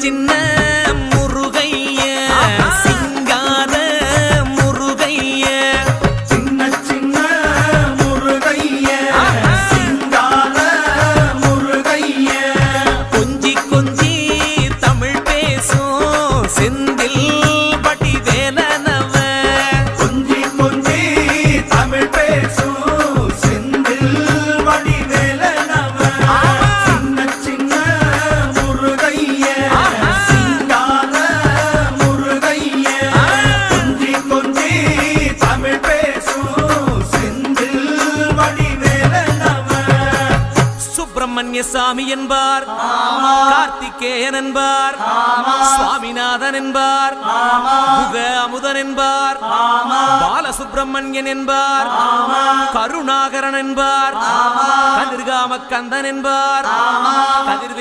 சின்ன முருகைய சிங்கார முருகைய சின்ன சின்ன முருகைய சிங்கார முருகைய கொஞ்சி கொஞ்சி தமிழ் பேசும் செந்தில் பட்டி வேலனவ கொஞ்சி கொஞ்சி தமிழ் பேசும் செந்தில் வடி வேலனவ சின்ன சின்ன முருகைய சிங்கார முருகைய கொஞ்சி கொஞ்சி தமிழ் பேசும் செந்தில் வடி வேலனவ சுப்பிரமணிய சாமி என்பார் கார்த்திகேயன் என்பார் சுவாமிநாதன் என்பார் முக அமுதன் என்பார் பாலசுப்பிரமணியன் என்பார் கருணாகரன் என்பார் கதிர்காம கந்தன் என்பார் கதிர்வே